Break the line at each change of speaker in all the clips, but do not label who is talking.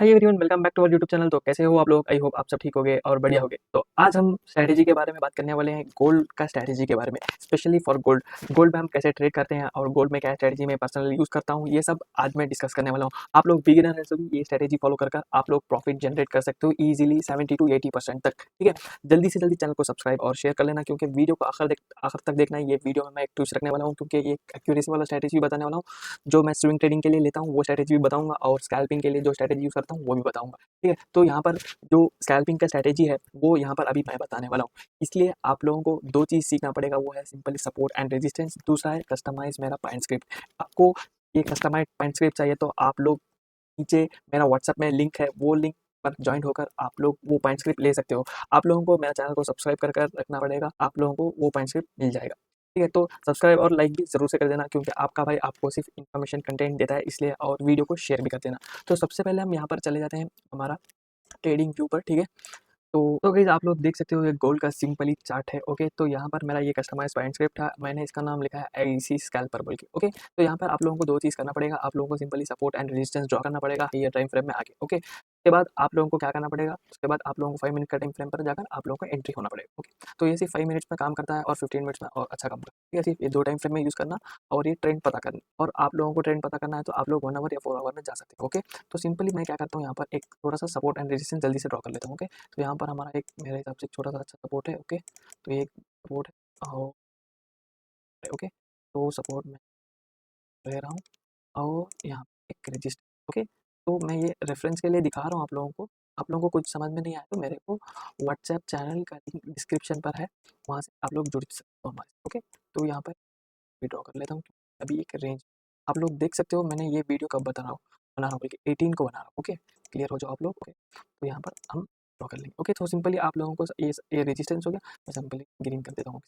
Hi everyone, welcome back to our YouTube channel. तो कैसे हो आप लोग? आई होप आप सब ठीक होगे और बढ़िया होगे। तो आज हम स्ट्रैटेजी के बारे में बात करने वाले हैं, गोल्ड का स्ट्रैटेजी के बारे में, स्पेशली फॉर गोल्ड। गोल्ड में हम कैसे ट्रेड करते हैं और गोल्ड में क्या स्ट्रैटेजी मैं पर्सनली यूज़ करता हूँ, ये सब आज मैं डिस्कस करने वाला हूँ। आप लोग बिगिनर हैं, सभी ये स्ट्रैटेजी फॉलो कर आप लोग प्रॉफिट जनरेट कर सकते हो ईजिली 70 to 80% तक। ठीक है, जल्दी से जल्दी चैनल को सब्सक्राइब और शेयर कर लेना, क्योंकि वीडियो को आखिर तक देखना है। ये वीडियो में मैं एक ट्विस्ट रखने वाला हूँ, क्योंकि ये एक्यूरेसी वाला स्ट्रैटेजी भी बताने वाला हूँ। जो मैं स्विंग ट्रेडिंग के लिए लेता हूँ वो स्ट्रैटेजी भी बताऊंगा, और स्कैल्पिंग के लिए जो स्ट्रैटेजी यूज़ करता हूँ वो भी बताऊंगा। ठीक है, तो यहाँ पर जो स्कैल्पिंग का स्ट्रैटेजी है वो यहाँ पर अभी मैं बताने वाला हूँ। इसलिए आप लोगों को दो चीज़ सीखना पड़ेगा, वो है सिंपली सपोर्ट एंड रेजिस्टेंस, दूसरा है कस्टमाइज मेरा पॉइंट स्क्रिप्ट। आपको ये कस्टमाइज पॉइंट स्क्रिप्ट चाहिए तो आप लोग नीचे मेरा व्हाट्सएप में लिंक है, वो लिंक पर ज्वाइन होकर आप लोग वो पॉइंट स्क्रिप्ट ले सकते हो। आप लोगों को मेरा चैनल को सब्सक्राइब कर रखना पड़ेगा, आप लोगों को वो पॉइंट स्क्रिप्ट मिल जाएगा। ठीक है, तो सब्सक्राइब और लाइक भी ज़रूर से कर देना, क्योंकि आपका भाई आपको सिर्फ इन्फॉर्मेशन कंटेंट देता है इसलिए, और वीडियो को शेयर भी कर देना। तो सबसे पहले हम यहाँ पर चले जाते हैं हमारा ट्रेडिंग व्यू पर। ठीक है, तो गाइस आप लोग देख सकते हो ये गोल्ड का सिंपली चार्ट है। ओके, तो यहाँ पर मेरा ये कस्टमाइज पॉइंट स्क्रिप्ट था, मैंने इसका नाम लिखा है आईसी स्कैल्पर बोल के। ओके, तो यहाँ पर आप लोगों को दो चीज़ करना पड़ेगा, आप लोगों को simply support and resistance draw करना पड़ेगा ये टाइम फ्रेम में आके। ओके, उसके बाद आप लोगों को क्या करना पड़ेगा, उसके बाद आप लोगों को 5 मिनट का टाइम फ्रेम पर जाकर आप लोगों को एंट्री होना पड़ेगा। ओके, तो ये सिर्फ 5 मिनट्स में काम करता है और 15 मिनट्स में और अच्छा काम करता है। ठीक है, सिर्फ ये दो टाइम फ्रेम में यूज़ करना और ये ट्रेंड पता करना, और आप लोगों को ट्रेंड पता करना है तो आप लोग 1 आवर या 4 आवर में जा सकते हो। ओके, तो सिंपली मैं क्या करता हूँ, यहाँ पर एक थोड़ा सा सपोर्ट एंड रेजिस्टेंस जल्दी से ड्रॉ कर लेता हूँ। ओके, तो यहाँ पर हमारा एक मेरे हिसाब से छोटा सा अच्छा सपोर्ट है। ओके, तो ये एक सपोर्ट है और ओके, तो सपोर्ट मैं ले रहा हूँ और यहाँ एक रजिस्टर। ओके, तो मैं ये रेफरेंस के लिए दिखा रहा हूँ आप लोगों को। आप लोगों को कुछ समझ में नहीं आया तो मेरे को व्हाट्सएप चैनल का लिंक डिस्क्रिप्शन पर है, वहाँ से आप लोग जुड़ सकते हो हमारे। ओके, तो यहाँ पर विड्रॉ कर लेता हूँ। अभी एक रेंज आप लोग देख सकते हो, मैंने ये वीडियो कब बना रहा हूँ बल्कि 18 को बना रहा हूँ। ओके, क्लियर हो जाओ आप लोग। ओके, तो यहाँ पर हम ड्रॉ कर लेंगे। ओके, तो सिंपली आप लोगों को ये रेजिस्टेंस हो गया, मैं सिंपली ग्रीन कर देता हूँ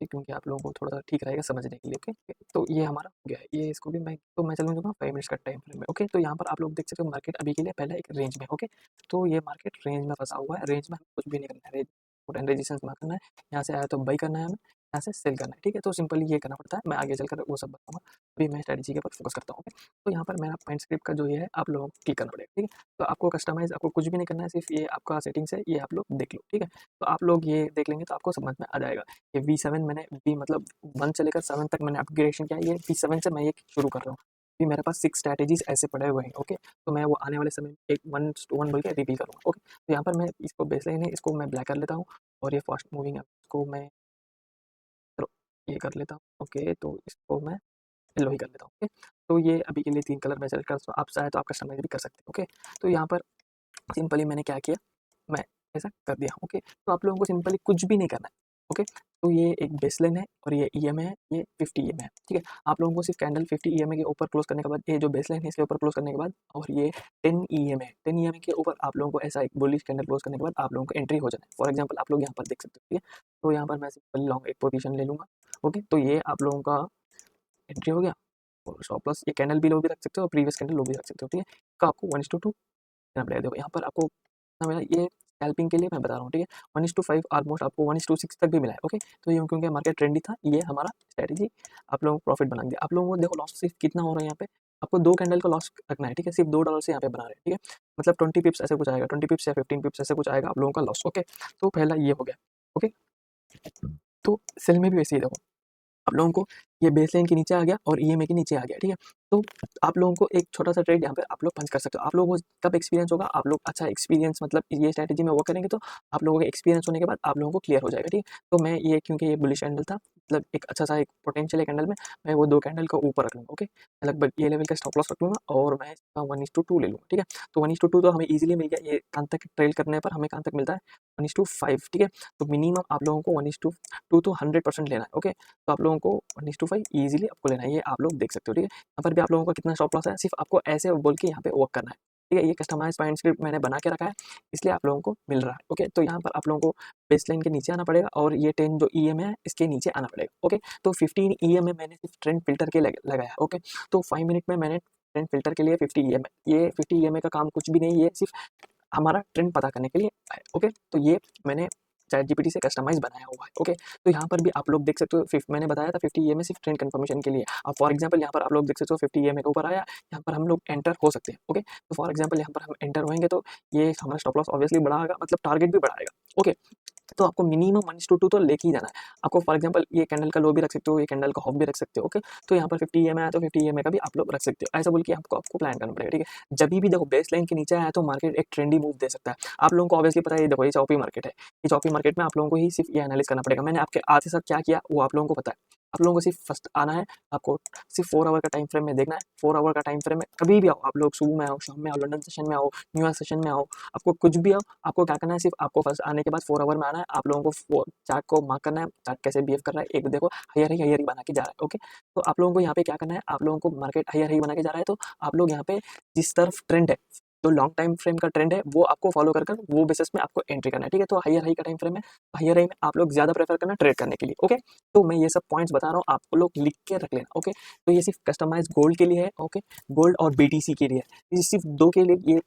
क्योंकि आप लोगों को थोड़ा सा ठीक रहेगा समझने के लिए। ओके, तो ये हमारा हो गया है, ये इसको भी मैं चलूँगा 5 मिनट्स का टाइम फ्रेम में। ओके, तो यहाँ पर आप लोग देख सकते हो मार्केट अभी के लिए पहले एक रेंज में। ओके, तो ये मार्केट रेंज में फंसा हुआ है, रेंज में हमें कुछ भी नहीं करना है, रेंज रेजिस्टेंस मार्क करना है। यहाँ से आया तो बाई करना है हमें, यहाँ से सेल करना है। ठीक है, तो सिंपली ये करना पड़ता है, मैं आगे चलकर वो सब बताऊँगा। अभी मैं स्ट्रेटजी के ऊपर फोकस करता हूँ। ओके, तो यहाँ पर मेरा पॉइंट स्क्रिप्ट का जो ये है आप लोगों को क्लिक करना पड़ेगा। ठीक है, तो आपको कस्टमाइज़ आपको कुछ भी नहीं करना है, सिर्फ ये आपका सेटिंग्स है, ये आप लोग देख लो। ठीक है, तो आप लोग ये देख लेंगे तो आपको समझ में आ जाएगा। ये V7 मैंने V मतलब 1 से लेकर 7 तक मैंने अपग्रेडेशन किया है, ये V7 से मैं ये शुरू कर रहा हूँ। अभी मेरे पास 6 स्ट्रैटेजीज़ ऐसे पड़े हुए हैं। ओके, तो मैं वो आने वाले समय में एक 1 टू 1 बोल के रिवील करूँगा। ओके, तो यहाँ पर मैं इसको बेसलाइन है, इसको मैं ब्लैक कर लेता हूँ, और ये फास्ट मूविंग है, इसको मैं चलो ये कर लेता हूँ। ओके, तो इसको मैं येलो ही कर लेता हूँ। ओके, तो ये अभी के लिए 3 कलर मैं सेलेक्ट कर, तो आप चाहे तो आप कस्टमाइज़ भी कर सकते हैं। ओके, तो यहाँ पर सिंपली मैंने क्या किया, मैं ऐसा कर दिया। ओके, तो आप लोगों को सिंपली कुछ भी नहीं करना है। ओके, तो ये एक बेसलाइन है और ये ईएमए है, ये 50 ईएमए है। ठीक है, आप लोगों को सिर्फ कैंडल 50 ईएमए के ऊपर क्लोज करने के बाद, ये जो बेसलाइन है इसके ऊपर क्लोज करने के बाद, और ये 10 ईएमए है, 10 ईएमए के ऊपर आप लोगों को ऐसा एक बुलिश कैंडल क्लोज करने के बाद आप लोगों को एंट्री हो जाना है। फॉर एग्जांपल आप लोग यहाँ पर देख सकते हो। ठीक है, तो यहाँ पर मैं सिंपली लॉन्ग एक पोजीशन ले लूँगा। ओके, तो ये आप लोगों का एंट्री हो गया, और स्टॉप लॉस ये कैंडल भी लो भी रख सकते हो और प्रीवियस कैंडल लो भी रख सकते हो। ठीक है, तो आपको 1:2 करना पड़ेगा। देखो यहाँ पर आपको कितना मिला, ये स्कैल्पिंग के लिए मैं बता रहा हूँ। ठीक है, 1:5 ऑलमोस्ट आपको 1:6 तक भी मिला है। ओके, तो ये क्योंकि मार्केट ट्रेंडी था, ये हमारा स्ट्रैटेजी आप लोगों को प्रॉफिट बना दिया। आप लोगों को देखो लॉस सिर्फ कितना हो रहा है यहाँ पे, आपको 2 कैंडल का लॉस रखना है। ठीक है, सिर्फ $2 से यहाँ पे बना रहे हैं। ठीक है, मतलब 20 पिप्स ऐसे कुछ आएगा, 20 पिप्स या 15 पिप्स ऐसे कुछ आएगा आप लोगों का लॉस। ओके, तो पहला ये हो गया। ओके, तो सेल में भी वैसे ही देखो, आप लोगों को ये बेसलाइन के नीचे आ गया और ईएमए के नीचे आ गया। ठीक है, तो आप लोगों को एक छोटा सा ट्रेड यहाँ पे आप लोग पंच कर सकते हो। आप लोगों को कब एक्सपीरियंस होगा, आप लोग अच्छा एक्सपीरियंस मतलब ये स्ट्रैटेजी में वर्क करेंगे तो आप लोगों को एक्सपीरियंस होने के बाद आप लोगों को क्लियर हो जाएगा। ठीक है, तो मैं ये क्योंकि ये बुलिश कैंडल था, मतलब एक अच्छा सा एक पोटेंशियल कैंडल में मैं वो 2 कैंडल को ऊपर रख लूँगा। ओके, लगभग ये लेवल का स्टॉप लॉस रख लूँगा और मैं इसका 1:2 ले लूँगा। ठीक है, तो 1:2 तो हमें ईजिली मिल गया। ये कहाँ तक ट्रेड करने पर हमें कहाँ तक मिलता है, 1:5। ठीक है, तो मिनिमम आप लोगों को 1:2 तो 100% लेना है। ओके, तो आप लोगों को 1:5 ईजिली आपको लेना है, ये आप लोग देख सकते हो। ठीक है, यहाँ पर भी आप लोगों का कितना स्टॉप लॉस है, सिर्फ आपको ऐसे बोल के यहाँ पे वर्क करना है। ठीक है, ये कस्टमाइज पॉइंट स्क्रिप्ट मैंने बना के रखा है, इसलिए आप लोगों को मिल रहा है। ओके, तो यहाँ पर आप लोगों को बेस लाइन के नीचे आना पड़ेगा और ये 10 जो ईएमए है इसके नीचे आना पड़ेगा। ओके, तो 15 ईएमए मैंने सिर्फ ट्रेंड फिल्टर के लगाया। ओके, तो 5 मिनट में मैंने ट्रेंड फिल्टर के लिए 50 ईएमए, ये 50 ईएमए का काम कुछ भी नहीं है, ये सिर्फ हमारा ट्रेंड पता करने के लिए है। ओके, तो ये मैंने चैट जीपीटी से कस्टमाइज बनाया हुआ है। ओके, तो यहाँ पर भी आप लोग देख सकते हो, मैंने बताया था 50 ईएमए सिर्फ ट्रेंड कंफर्मेशन के लिए। अब फॉर एग्जांपल यहाँ पर आप लोग देख सकते हो 50 ईएमए के ऊपर आया, यहाँ पर हम लोग एंटर हो सकते हैं। ओके, तो फॉर एग्जांपल यहाँ पर हम एंटर होएंगे तो ये हमारा स्टॉप लॉस ऑब्वियसली बढ़ाएगा, मतलब टारगेट भी बढ़ाएगा। ओके, तो आपको मिनिमम 1:2 तो लेके ही जाना है। आपको फॉर एग्जांपल ये कैंडल का लो भी रख सकते हो, ये कैंडल का हाफ भी रख सकते हो। ओके, तो यहाँ पर 50 ईएमए आया तो 50 ईएमए का भी आप लोग रख सकते हो। ऐसा बोल के आपको प्लान करना पड़ेगा, ठीक है। जब भी देखो बेस लाइन के नीचे आया तो मार्केट एक ट्रेंडी मूव दे सकता है। आप लोगों को ऑब्वियसली पता है, ये देखो ये चौपी मार्केट है। ये चौपी मार्केट में आप लोगों को ही सिर्फ ये एनालिसिस करना पड़ेगा। मैंने आपके आज के साथ क्या किया वो आप लोगों को पता है। आप लोगों को सिर्फ फर्स्ट आना है, आपको सिर्फ 4 आवर का टाइम फ्रेम में देखना है। 4 आवर का टाइम फ्रेम में कभी भी आओ, आप लोग सुबह में आओ, शाम में आओ, लंदन सेशन में आओ, न्यूयॉर्क सेशन में आओ, आपको कुछ भी आओ, आपको क्या करना है, सिर्फ आपको फर्स्ट आने के बाद 4 आवर में आना है। आप लोगों को चार्ट को मार्क करना है, चार्ट कैसे बिहेव कर रहा है। एक देखो हायर ही बना के जा रहा है। ओके, तो आप लोगों को यहाँ पे क्या करना है, आप लोगों को मार्केट हायर ही बना के जा रहा है, तो आप लोग यहाँ पे जिस तरफ ट्रेंड है, जो लॉन्ग टाइम फ्रेम का ट्रेंड है वो आपको फॉलो कर वो बेसिस में आपको एंट्री करना है, ठीक है। तो हायर हाई का टाइम फ्रेम है, हायर हाई में आप लोग ज्यादा प्रेफर करना ट्रेड करने के लिए। ओके, तो मैं ये सब पॉइंट्स बता रहा हूँ, आप लोग लिख के रख लेना। ओके, तो ये सिर्फ कस्टमाइज गोल्ड के लिए है। ओके, गोल्ड और बीटीसी के लिए है, ये सिर्फ दो के लिए। ये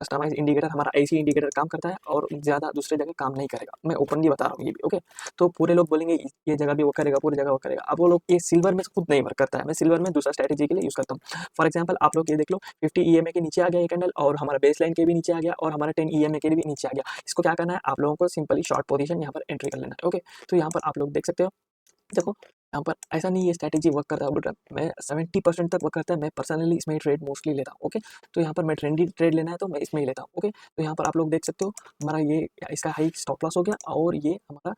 कस्टमाइज इंडिकेटर हमारा ऐसी इंडिकेटर काम करता है और ज़्यादा दूसरे जगह काम नहीं करेगा। मैं ओपनली बता रहा हूँ ये भी। ओके, तो पूरे लोग बोलेंगे ये जगह भी वो करेगा, पूरी जगह वो करेगा। अब वो लोग ये सिल्वर में खुद नहीं वर्क करता है, मैं सिल्वर में दूसरा स्ट्रैटेजी के लिए यूज़ करता हूँ। फॉर एग्जाम्पल आप लोग ये देख लो, 50 ईएमए के नीचे आ गया ये कैंडल, और हमारा बेस लाइन के भी नीचे आ गया, और हमारा 10 ईएमए के भी नीचे आ गया। इसको क्या करना है, आप लोगों को सिंपली शॉर्ट पोजीशन यहाँ पर एंट्री कर लेना है। ओके, तो यहाँ पर आप लोग देख सकते हो, देखो यहाँ पर ऐसा नहीं ये स्ट्रैटेजी वर्क करता है, बट मैं 70% तक वर्क करता है। मैं पर्सनली इसमें ट्रेड मोस्टली लेता हूँ। ओके, तो यहाँ पर मैं ट्रेंडी ट्रेड लेना है तो मैं इसमें ही लेता हूँ। ओके, तो यहाँ पर आप लोग देख सकते हो, हमारा ये इसका हाई स्टॉप लॉस हो गया और ये हमारा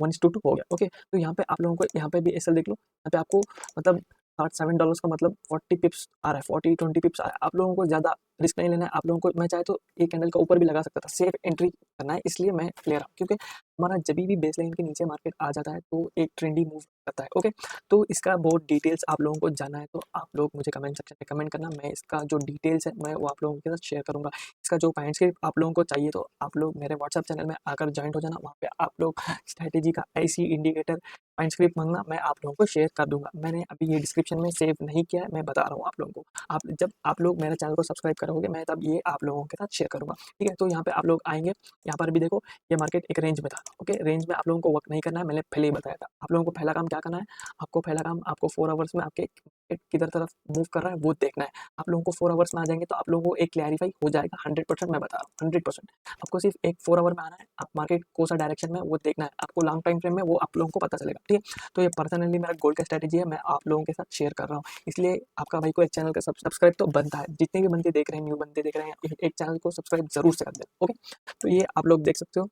1:2 हो गया। ओके, तो यहाँ पे आप लोगों को यहाँ पे भी एसएल देख लो, यहाँ पे आपको मतलब $7 का मतलब 40 पिप्स आ रहा है, 40-20 पिप्स आ रहा है। आप लोगों को ज़्यादा रिस्क नहीं लेना है। आप लोगों को मैं चाहे तो एक कैंडल का ऊपर भी लगा सकता था, सेफ एंट्री करना है, इसलिए मैं ले रहा हूँ। क्योंकि हमारा जब भी बेस लाइन के नीचे मार्केट आ जाता है तो एक ट्रेंडी मूव करता है। ओके, तो इसका बहुत डिटेल्स आप लोगों को जानना है तो आप लोग मुझे कमेंट सेक्शन में कमेंट करना। मैं इसका जो डिटेल्स है मैं वो आप लोगों के साथ शेयर करूँगा। इसका जो पॉइंट्स के आप लोगों को चाहिए तो आप लोग मेरे व्हाट्सएप चैनल में आकर ज्वाइंट हो जाना। वहाँ पे आप लोग स्ट्रैटेजी का ऐसी इंडिकेटर पॉइंट स्क्रिप्ट मांगना, मैं आप लोगों को शेयर कर दूंगा। मैंने अभी ये डिस्क्रिप्शन में सेव नहीं किया है, मैं बता रहा हूँ आप लोगों को। आप जब आप लोग मेरे चैनल को सब्सक्राइब करोगे मैं तब ये आप लोगों के साथ शेयर करूँगा, ठीक है। तो यहाँ पे आप लोग आएंगे, यहाँ पर भी देखो ये मार्केट एक रेंज में था। ओके, रेंज में आप लोगों को वर्क नहीं करना है, मैंने पहले ही बताया था। आप लोगों को पहला काम क्या करना है, आपको पहला काम आपको 4 आवर्स में आपके किधर तरफ मूव कर रहा है वो देखना है। आप लोगों को 4 आवर्स में आ जाएंगे तो आप लोगों को एक क्लैरिफाई हो जाएगा 100%। मैं बता रहा हूँ 100%। आपको सिर्फ एक 4 आवर में आना है, आप मार्केट कौन सा डायरेक्शन में वो देखना है। आपको लॉन्ग टाइम फ्रेम में वो आप लोगों को पता चलेगा, ठीक है। तो ये पर्सनली मेरा गोल्ड का स्ट्रैटेजी है, मैं आप लोगों के साथ शेयर कर रहा हूँ। इसलिए आपका भाई को एक चैनल का सब्सक्राइब तो बनता है। जितने भी बंदे देख रहे हैं, न्यू बंदे देख रहे हैं, एक चैनल को सब्सक्राइब जरूर से कर दें। ओके, तो ये आप लोग देख सकते हो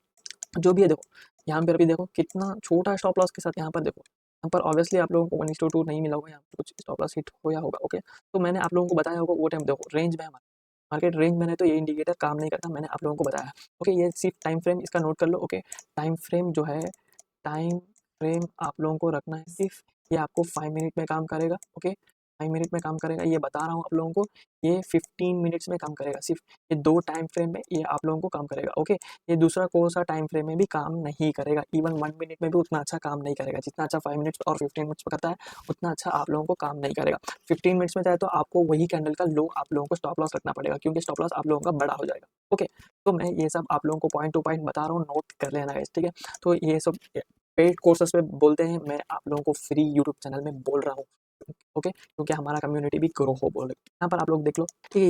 जो भी है। देखो यहाँ पर अभी देखो कितना छोटा स्टॉप लॉस के साथ, यहाँ पर देखो, यहाँ पर ऑब्वियसली आप लोगों को 1:2 नहीं मिला होगा, यहाँ पर कुछ स्टॉप लॉस हिट होया होगा। ओके, तो मैंने आप लोगों को बताया होगा वो टाइम देखो रेंज में हमारा मार्केट रेंज में है तो ये इंडिकेटर काम नहीं करता, मैंने आप लोगों को बताया। ओके, ये सिर्फ टाइम फ्रेम इसका नोट कर लो। ओके, टाइम फ्रेम जो है, टाइम फ्रेम आप लोगों को रखना है सिर्फ, ये आपको 5 मिनट में काम करेगा। ओके, 5 मिनट में काम करेगा, ये बता रहा हूँ आप लोगों को। ये 15 मिनट्स में काम करेगा, सिर्फ ये 2 टाइम फ्रेम में ये आप लोगों को काम करेगा। ओके, ये दूसरा कौन सा टाइम फ्रेम में भी काम नहीं करेगा, इवन 1 मिनट में भी उतना अच्छा काम नहीं करेगा। जितना अच्छा 5 मिनट्स और 15 मिनट्स में करता है उतना अच्छा आप लोगों को काम नहीं करेगा। 15 मिनट्स में चाहे तो आपको वही कैंडल का लो आप लोगों को स्टॉप लॉस रखना पड़ेगा, क्योंकि स्टॉप लॉस आप लोगों का बड़ा हो जाएगा। ओके, तो मैं ये सब आप लोगों को पॉइंट टू पॉइंट बता रहा हूँ, नोट कर लेना है, ठीक है। तो ये सब पेड कोर्सेस में बोलते हैं, मैं आप लोगों को फ्री यूट्यूब चैनल में बोल रहा हूँ। ओके, क्योंकि हमारा कम्युनिटी भी ग्रो हो बोले। यहाँ पर आप लोग देख लो, ठीक है।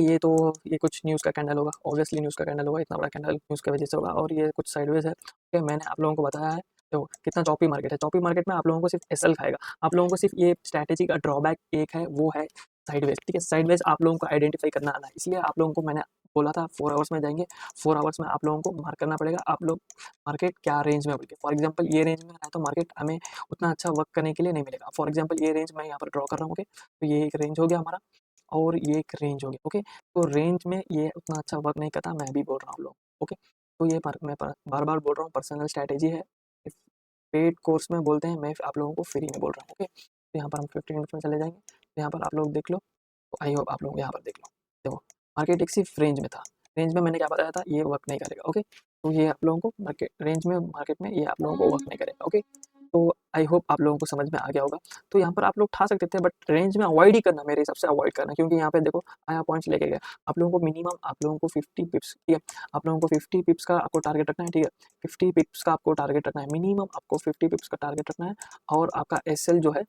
ये कुछ न्यूज़ का कैंडल होगा, ऑब्वियसली न्यूज़ का कैंडल होगा, इतना बड़ा कैंडल न्यूज़ की वजह से होगा, और ये कुछ साइडवेज है। ओके, मैंने आप लोगों को बताया है। तो कितना चौपी मार्केट है, चौपी मार्केट में आप लोगों को सिर्फ एसएल खाएगा। आप लोगों को सिर्फ ये स्ट्रैटेजी का ड्रॉबैक एक है, वो है साइडवेज, ठीक है। साइडवेज आप लोगों को आइडेंटिफाई करना आना है, इसलिए आप लोगों को मैंने बोला था 4 आवर्स में जाएंगे। 4 आवर्स में आप लोगों को मार्क करना पड़ेगा, आप लोग मार्केट क्या रेंज में बोल के। फॉर एग्जाम्पल ये रेंज में है तो मार्केट हमें उतना अच्छा वर्क करने के लिए नहीं मिलेगा। फॉर एग्जाम्पल ये रेंज मैं यहाँ पर ड्रॉ कर रहा हूँ। ओके, तो ये एक रेंज हो गया हमारा, और ये एक रेंज हो गया। ओके, तो रेंज में ये उतना अच्छा वर्क नहीं करता, मैं भी बोल रहा हूँ लोग। ओके, तो ये मैं बार बार बोल रहा हूँ, पर्सनल स्ट्रैटेजी है। पेड कोर्स में बोलते हैं, मैं आप लोगों को फ्री में बोल रहा हूँ। ओके, तो यहाँ पर हम 15 मिनट्स में चले जाएंगे। तो यहाँ पर आप लोग देख लो, तो आई होप आप लोग यहाँ पर देख लो। देखो मार्केट एक सिर्फ रेंज में था, रेंज में मैंने क्या बताया था, ये वर्क नहीं करेगा। ओके, तो ये आप लोगों को मार्केट रेंज में, मार्केट में ये आप लोगों को वर्क नहीं करेगा। ओके, तो आई होप आप लोगों को समझ में आ गया होगा। तो यहाँ पर आप लोग उठा सकते थे बट रेंज में अवॉइड ही करना, मेरे हिसाब से अवॉइड करना, क्योंकि यहाँ पे देखो आया पॉइंट्स लेके गया। आप लोगों को मिनिमम आप लोगों को 50 पिप्स, ठीक है, आप लोगों को 50 पिप्स का आपको टारगेट रखना है, ठीक है, 50 पिप्स का आपको टारगेट रखना है, मिनिमम आपको 50 पिप्स का टारगेट रखना है। और आपका एसएल जो है,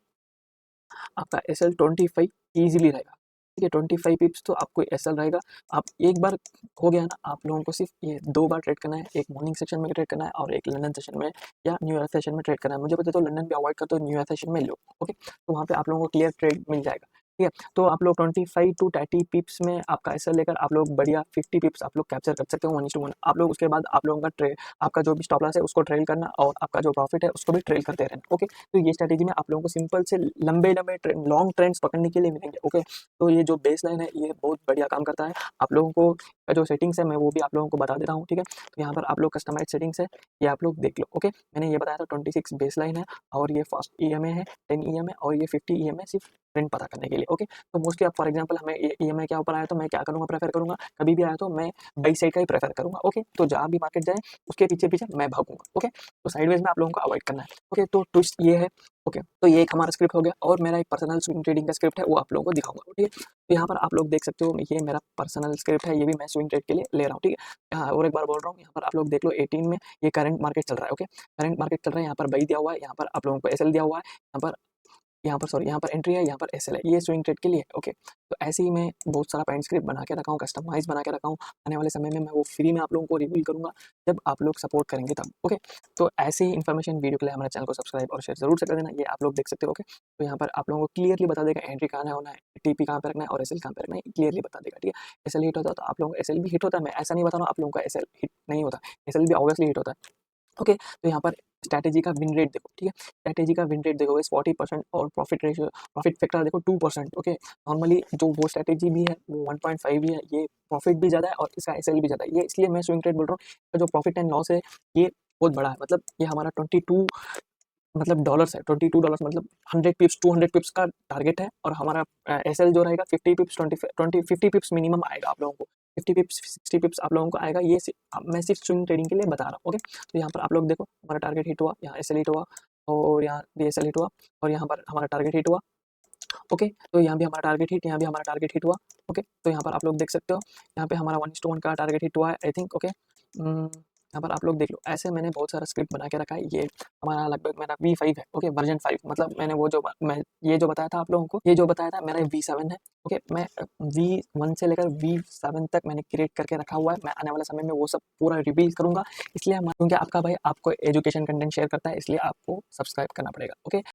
आपका एसएल 25 ईजिली रहेगा, ठीक है, 25 पिप्स तो आपको एसएल रहेगा। आप एक बार हो गया ना, आप लोगों को सिर्फ ये 2 बार ट्रेड करना है, एक मॉर्निंग सेशन में ट्रेड करना है और एक लंदन सेशन में या न्यू ईयर सेशन में ट्रेड करना है। मुझे पता है तो लंदन भी अवॉइड करते हो, न्यू ईयर सेशन में लो, ओके, तो वहाँ पे आप लोगों को क्लियर ट्रेड मिल जाएगा, ठीक है। तो आप लोग 25 टू 30 पिप्स में आपका एसएल लेकर आप लोग बढ़िया 50 पिप्स आप लोग कैप्चर कर सकते हो 1:1। आप लोग उसके बाद आप लोगों का ट्रेड, आपका जो भी स्टॉप लॉस है उसको ट्रेल करना और आपका जो प्रॉफिट है उसको भी ट्रेल करते रहना, ओके। तो ये स्ट्रैटेजी में आप लोगों को सिंपल से लंबे लंबे लॉन्ग ट्रेंड्स पकड़ने के लिए मिलेंगे, ओके। तो ये जो बेस लाइन है ये बहुत बढ़िया काम करता है। आप लोगों को जो सेटिंग्स है मैं वो भी आप लोगों को बता देता हूँ, ठीक है। तो यहाँ पर आप लोग कस्टमाइज सेटिंग्स है, ये आप लोग देख लो, ओके। मैंने ये बताया था 26 बेस लाइन है और ये फर्स्ट ईएमए है, 10 ईएमए और ये 50 ईएमए सिर्फ ट्रेंड पता करने के लिए, ओके। तो मोस्टली आप फॉर एग्जांपल हमें ईएमए क्या ऊपर आया तो मैं क्या करूँगा, प्रेफर करूँगा, कभी भी आया तो मैं बाई साइड का ही प्रेफर करूँगा, ओके। तो जहाँ भी मार्केट जाए उसके पीछे पीछे मैं भागूंगा, ओके। तो साइडवेज में आप लोगों को अवॉइड करना है, ओके। तो ट्विस्ट ये है, ओके। तो ये एक हमारा स्क्रिप्ट हो गया और मेरा एक पर्सनल स्विंग ट्रेडिंग का स्क्रिप्ट है वो आप लोगों को दिखाऊंगा, ठीक है। तो यहाँ पर आप लोग देख सकते हो ये मेरा पर्सनल स्क्रिप्ट है, ये भी मैं स्विंग ट्रेड के लिए ले रहा हूँ, ठीक है। यहाँ और एक बार बोल रहा हूँ, यहाँ पर आप लोग देख लो 18 में ये करंट मार्केट चल रहा है, ओके। करंट मार्केट चल रहा है, यहाँ पर बाई दिया हुआ है, यहाँ पर आप लोगों को एसएल दिया हुआ है, यहाँ पर एंट्री है, यहाँ पर एसएल है, ये स्विंग ट्रेड के लिए, ओके। तो ऐसे ही मैं बहुत सारा पॉइंट स्क्रिप्ट बना के रखा हूँ, कस्टमाइज बना के रखा हूँ। आने वाले समय में मैं वो फ्री में आप लोगों को रिवील करूँगा जब आप लोग सपोर्ट करेंगे तब, ओके। तो ऐसे ही इन्फॉर्मेशन वीडियो के लिए हमारे चैनल को सब्सक्राइब और शेयर जरूर से कर देना, ये आप लोग देख सकते हो, ओके। तो यहाँ पर आप लोगों को क्लियरली बता देगा एंट्री कहाँ होना है, टीपी कहाँ पे रखना है और एसएल कहाँ पे रखना है, क्लियरली बता देगा, ठीक है। एसएल हिट होता है तो आप लोगों को एसएल भी हिट होता है, मैं ऐसा नहीं बता रहा हूँ आप लोगों का एसएल हिट नहीं होता, एसएल भी ऑब्वियसली हिट होता है, ओके। तो यहाँ पर स्ट्रैटेजी का विन रेट देखो, ठीक है, स्ट्रैटेजी का विन रेट देखोगे 40% और प्रॉफिट रेशियो, प्रॉफिट फैक्टर देखो 2%, ओके। नॉर्मली जो वो स्ट्रैटेजी भी है वो 1.5 ही है, ये प्रॉफिट भी ज़्यादा है और इसका एसएल भी ज़्यादा है, ये इसलिए मैं स्विंग ट्रेड बोल रहा हूँ। इसका जो प्रॉफिट एंड लॉस है ये बहुत बड़ा है, मतलब ये हमारा 22 मतलब डॉलर्स है, $22 मतलब 100 पिप्स 200 पिप्स का टारगेट है और हमारा एसएल जो रहेगा 50 पिप्स 50 पिप्स मिनिमम आएगा आप लोगों को, 50 पिप्स 60 पिप्स आप लोगों को आएगा। ये मैं सिर्फ स्विंग ट्रेडिंग के लिए बता रहा हूँ, ओके। तो यहाँ पर आप लोग देखो हमारा टारगेट हिट हुआ, यहाँ एसएल हिट हुआ और यहाँ भी एसएल हिट हुआ और यहाँ पर हमारा टारगेट हिट हुआ, ओके। तो यहाँ भी हमारा टारगेट हिट, यहाँ भी हमारा टारगेट हिट हुआ, ओके। तो यहाँ पर आप लोग देख सकते हो यहाँ पे हमारा 1:1 का टारगेट हिट हुआ है आई थिंक, ओके। यहाँ पर आप लोग देख लो, ऐसे मैंने बहुत सारा स्क्रिप्ट बना के रखा है। ये हमारा लगभग मेरा V5 है, ओके, वर्जन 5, मतलब मैंने वो जो मैं ये जो बताया था आप लोगों को, ये जो बताया था मेरा V7 है, ओके। मैं V1 से लेकर V7 तक मैंने क्रिएट करके रखा हुआ है, मैं आने वाले समय में वो सब पूरा रिवील करूंगा, इसलिए क्योंकि आपका भाई आपको एजुकेशन कंटेंट शेयर करता है, इसलिए आपको सब्सक्राइब करना पड़ेगा, ओके।